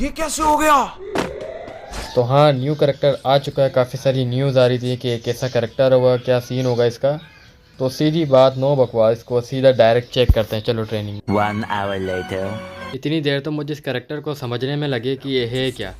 ये कैसे हो गया? तो हाँ, न्यू करेक्टर आ चुका है। काफ़ी सारी न्यूज़ आ रही थी कि कैसा करेक्टर होगा, क्या सीन होगा इसका। तो सीधी बात, नो बकवास, इसको सीधा डायरेक्ट चेक करते हैं। चलो ट्रेनिंग। 1 hour later. इतनी देर तो मुझे इस करेक्टर को समझने में लगे कि ये है क्या।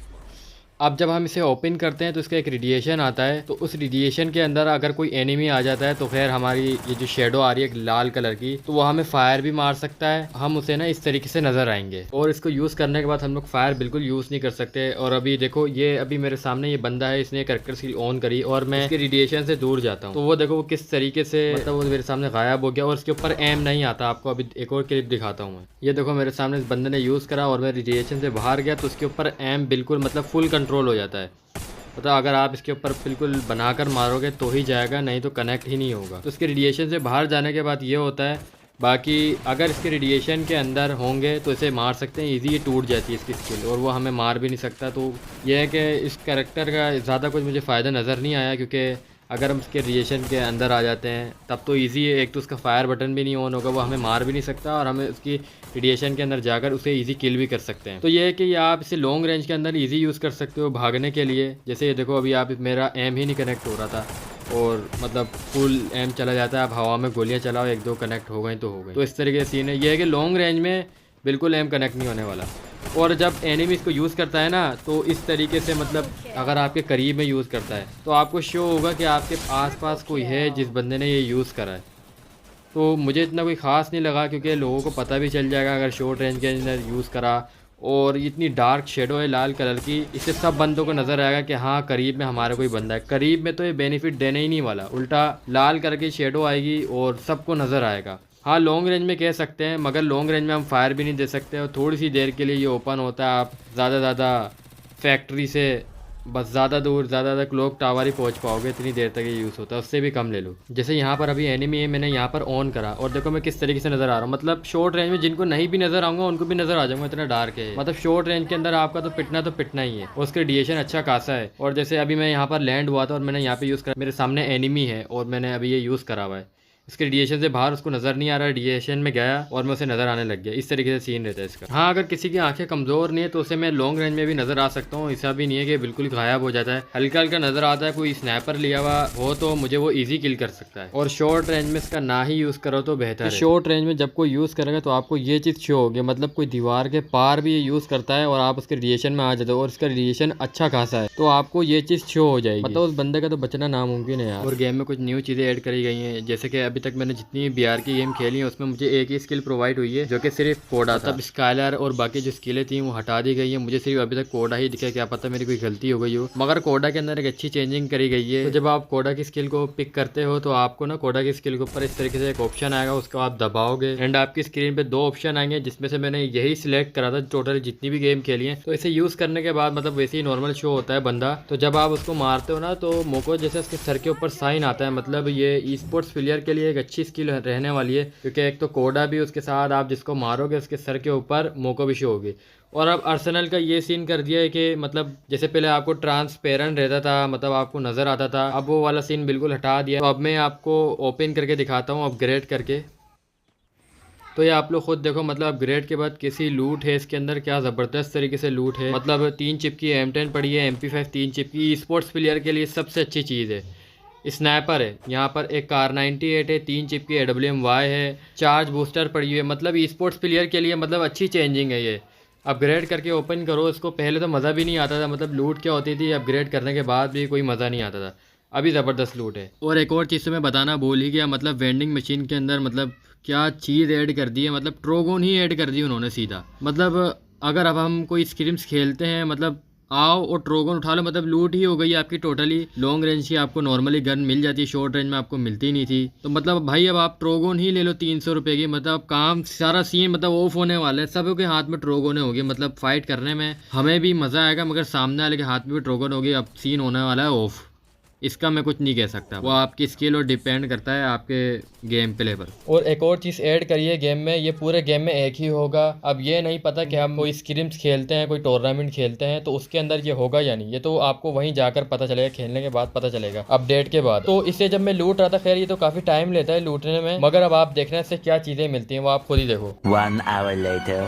अब जब हम इसे ओपन करते हैं तो इसका एक रेडिएशन आता है। तो उस रेडिएशन के अंदर अगर कोई एनिमी आ जाता है तो फिर हमारी ये जो शेडो आ रही है लाल कलर की, तो वो हमें फायर भी मार सकता है। हम उसे ना इस तरीके से नज़र आएंगे। और इसको यूज़ करने के बाद हम लोग फायर बिल्कुल यूज़ नहीं कर सकते। और अभी देखो, ये अभी मेरे सामने ये बंदा है, इसने करेक्टर स्किल ऑन करी और मैं इसके रेडिएशन से दूर जाता हूँ तो वो देखो वो किस तरीके से मतलब वो मेरे सामने गायब हो गया। और इसके ऊपर एम नहीं आता। आपको अभी एक और क्लिप दिखाता हूँ मैं। ये देखो मेरे सामने इस बंदे ने यूज़ करा और मैं रेडिएशन से बाहर गया तो उसके ऊपर एम बिल्कुल मतलब फुल कंट्रोल हो जाता है। मतलब अगर आप इसके ऊपर बिल्कुल बनाकर मारोगे तो ही जाएगा, नहीं तो कनेक्ट ही नहीं होगा। तो इसके रेडिएशन से बाहर जाने के बाद ये होता है। बाकी अगर इसके रेडिएशन के अंदर होंगे तो इसे मार सकते हैं ईजी, ये टूट जाती है इसकी स्किल और वो हमें मार भी नहीं सकता। तो यह है कि इस कैरेक्टर का ज़्यादा कुछ मुझे फ़ायदा नज़र नहीं आया, क्योंकि अगर हम इसके रेडिएशन के अंदर आ जाते हैं तब तो ईजी है। एक तो उसका फायर बटन भी नहीं ऑन होगा, वो हमें मार भी नहीं सकता और हमें उसकी रेडिएशन के अंदर जाकर उसे इजी किल भी कर सकते हैं। तो ये है कि आप इसे लॉन्ग रेंज के अंदर इजी यूज़ कर सकते हो भागने के लिए। जैसे ये देखो अभी आप मेरा एम ही नहीं कनेक्ट हो रहा था और मतलब फुल एम चला जाता है। आप हवा में गोलियां चलाओ, एक दो कनेक्ट हो गई तो हो गई। तो इस तरीके से सीन है। ये है कि लॉन्ग रेंज में बिल्कुल एम कनेक्ट नहीं होने वाला। और जब एनिमी इसको यूज़ करता है ना तो इस तरीके से मतलब अगर आपके करीब में यूज़ करता है तो आपको शो होगा कि आपके आसपास कोई है जिस बंदे ने ये यूज़ करा है। तो मुझे इतना कोई ख़ास नहीं लगा, क्योंकि लोगों को पता भी चल जाएगा अगर शॉर्ट रेंज के अंदर यूज़ करा। और इतनी डार्क शेडो है लाल कलर की, इससे सब बंदों को नज़र आएगा कि हाँ करीब में हमारा कोई बंदा है। करीब में तो ये बेनिफिट देने ही नहीं वाला, उल्टा लाल कलर की शेडो आएगी और सबको नज़र आएगा। हाँ लॉन्ग रेंज में कह सकते हैं, मगर लॉन्ग रेंज में हम फायर भी नहीं दे सकते और थोड़ी सी देर के लिए ये ओपन होता है। आप ज़्यादा फैक्ट्री से बस ज़्यादा क्लॉक टावर ही पहुंच पाओगे, इतनी देर तक ये यूज़ होता है, उससे भी कम ले लो। जैसे यहाँ पर अभी एनिमी है, मैंने यहाँ पर ऑन करा और देखो मैं किस तरीके से नज़र आ रहा हूँ। मतलब शॉर्ट रेंज में जिनको नहीं भी नज़र आऊँगा उनको भी नज़र आ जाऊँगा, इतना डार्क है। मतलब शॉर्ट रेंज के अंदर आपका तो पिटना ही है और उसका रेडिएशन अच्छा खासा है। और जैसे अभी मैं यहाँ पर लैंड हुआ था और मैंने यहाँ पे यूज़ करा, मेरे सामने एनिमी है और मैंने अभी ये यूज़ करा हुआ है। इसके रेडिएशन से बाहर उसको नज़र नहीं आ रहा, रेडिएशन में गया और मैं उसे नज़र आने लग गया। इस तरीके से सीन रहता है इसका। हाँ अगर किसी की आंखें कमज़ोर नहीं है तो उसे मैं लॉन्ग रेंज में भी नज़र आ सकता हूँ। ऐसा भी नहीं है कि बिल्कुल गायब हो जाता है, हल्का हल्का नज़र आता है। कोई स्नैपर लिया हुआ हो तो मुझे वो ईजी किल कर सकता है। और शॉर्ट रेंज में इसका ना ही यूज़ करो तो बेहतर है। शॉर्ट रेंज में जब कोई यूज़ करेगा तो आपको ये चीज़ शो होगी, मतलब कोई दीवार के पार भी ये यूज़ करता है और आप उसके रेडिएशन में आ जाते हो और इसका रेडिएशन अच्छा खासा है तो आपको ये चीज़ शो हो जाएगी। मतलब उस बंदे का तो बचना नामुमकिन है यार। और गेम में कुछ न्यू चीज़ें ऐड करी गई हैं, जैसे कि अभी तक मैंने जितनी बीआर की गेम खेली है उसमें मुझे एक ही स्किल प्रोवाइड हुई है जो कि सिर्फ कोडा था। तब स्काइलर और बाकी जो स्किलें थी वो हटा दी गई है। मुझे सिर्फ अभी तक कोडा ही दिखा, क्या पता मेरी कोई गलती हो गई हो। मगर कोडा के अंदर एक अच्छी चेंजिंग करी गई है। तो जब आप कोडा की स्किल को पिक करते हो तो आपको ना कोडा की स्किल के ऊपर इस तरीके से एक ऑप्शन आएगा, उसको आप दबाओगे एंड आपकी स्क्रीन पे दो ऑप्शन आएंगे, जिसमें से मैंने यही सिलेक्ट करा था टोटल जितनी भी गेम खेली है। तो इसे यूज करने के बाद मतलब वैसे ही नॉर्मल शो होता है बंदा। तो जब आप उसको मारते हो ना तो मोको जैसे उसके सर के ऊपर साइन आता है, मतलब ये ई स्पोर्ट्स प्लेयर के लिए एक अच्छी स्किल रहने वाली है, क्योंकि एक तो कोडा भी उसके साथ आप जिसको मारोगे उसके सर के ऊपर मोको भी शो होगी। और अब अर्सेनल का ये सीन कर दिया है कि मतलब जैसे पहले आपको ट्रांसपेरेंट रहता था, मतलब आपको नज़र आता था, अब वो वाला सीन बिल्कुल हटा दिया। तो अब मैं आपको ओपन करके दिखाता हूँ अपग्रेड करके। तो ये आप लोग खुद देखो, मतलब अपग्रेड के बाद कैसी लूट है इसके अंदर, क्या ज़बरदस्त तरीके से लूट है। मतलब 3 चिप की M10 पड़ी है, MP5 3 चिप की। स्पोर्ट्स प्लेयर के लिए सबसे अच्छी चीज़ है। स्नैपर है यहाँ पर, एक कार 98 है, 3 चिप की AWM-Y है, चार्ज बूस्टर पड़ी हुई है। मतलब ई स्पोर्ट्स प्लेयर के लिए मतलब अच्छी चेंजिंग है ये। अपग्रेड करके ओपन करो इसको। पहले तो मज़ा भी नहीं आता था, मतलब लूट क्या होती थी, अपग्रेड करने के बाद भी कोई मज़ा नहीं आता था। अभी ज़बरदस्त लूट है। और एक और चीज़ तो मैं बताना भूल ही गया, मतलब वेंडिंग मशीन के अंदर मतलब क्या चीज़ ऐड कर दी है, मतलब ट्रोगोन ही ऐड कर दी उन्होंने सीधा। मतलब अगर अब हम कोई स्क्रिम्स खेलते हैं, मतलब आओ और ट्रोगन उठा लो, मतलब लूट ही हो गई आपकी टोटली। लॉन्ग रेंज की आपको नॉर्मली गन मिल जाती है, शॉर्ट रेंज में आपको मिलती नहीं थी। तो मतलब भाई अब आप ट्रोगन ही ले लो 300 रुपये की, मतलब काम सारा सीन मतलब ऑफ होने वाला है। सब के हाथ में ट्रोगोने होगी, मतलब फाइट करने में हमें भी मज़ा आएगा मगर सामने वाले के हाथ में भी ट्रोगन होगी। अब सीन होने वाला है ऑफ। इसका मैं कुछ नहीं कह सकता, वो आपकी स्किल और डिपेंड करता है आपके गेम प्ले पर। और एक और चीज़ ऐड करिए गेम में, ये पूरे गेम में एक ही होगा। अब ये नहीं पता कि हम कोई स्क्रिम्स खेलते हैं, कोई टूर्नामेंट खेलते हैं तो उसके अंदर ये होगा या नहीं, ये तो आपको वहीं जाकर पता चलेगा, खेलने के बाद पता चलेगा, अपडेट के बाद। तो इसे जब मैं लूट रहा था, खैर ये तो काफ़ी टाइम लेता है लूटने में, मगर अब आप देखना इससे क्या चीज़ें मिलती हैं वो आप खुद ही देखो। 1 hour later.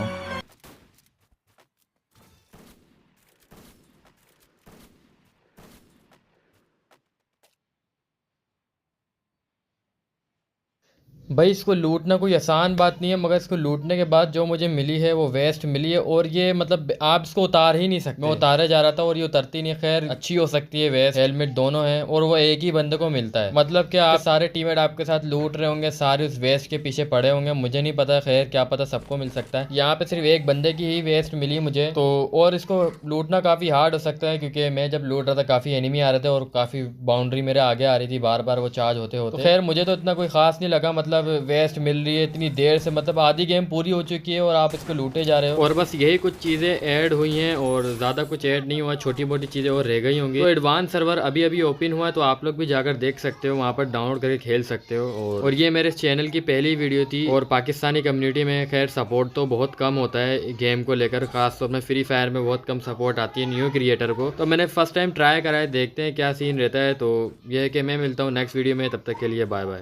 भाई इसको लूटना कोई आसान बात नहीं है, मगर इसको लूटने के बाद जो मुझे मिली है वो वेस्ट मिली है, और ये मतलब आप इसको उतार ही नहीं सकते। मैं उतारे जा रहा था और ये उतरती नहीं। खैर अच्छी हो सकती है वेस्ट, हेलमेट दोनों है, और वो एक ही बंदे को मिलता है। मतलब कि आप सारे टीममेट आपके साथ लूट रहे होंगे, सारे उस वेस्ट के पीछे पड़े होंगे, मुझे नहीं पता, खैर क्या पता सबको मिल सकता है। यहाँ पे सिर्फ एक बंदे की ही वेस्ट मिली मुझे तो, और इसको लूटना काफी हार्ड हो सकता है, क्योंकि मैं जब लूट रहा था काफी एनिमी आ रहे थे और काफी बाउंड्री मेरे आगे आ रही थी, बार बार वो चार्ज होते होते। तो खैर मुझे तो इतना कोई खास नहीं लगा, मतलब वेस्ट मिल रही है इतनी देर से, मतलब आधी गेम पूरी हो चुकी है और आप इसको लूटे जा रहे हो। और बस यही कुछ चीजें ऐड हुई हैं और ज्यादा कुछ ऐड नहीं हुआ, छोटी मोटी चीजें और रह गई होंगी। तो एडवांस सर्वर अभी अभी ओपन हुआ है, तो आप लोग भी जाकर देख सकते हो, वहाँ पर डाउनलोड करके खेल सकते हो। और ये मेरे चैनल की पहली वीडियो थी, और पाकिस्तानी कम्युनिटी में खैर सपोर्ट तो बहुत कम होता है गेम को लेकर, खासतौर में फ्री फायर में बहुत कम सपोर्ट आती है न्यू क्रिएटर को। तो मैंने फर्स्ट टाइम ट्राई करा है, देखते हैं क्या सीन रहता है। तो यह है कि मैं मिलता हूँ नेक्स्ट वीडियो में, तब तक के लिए बाय बाय।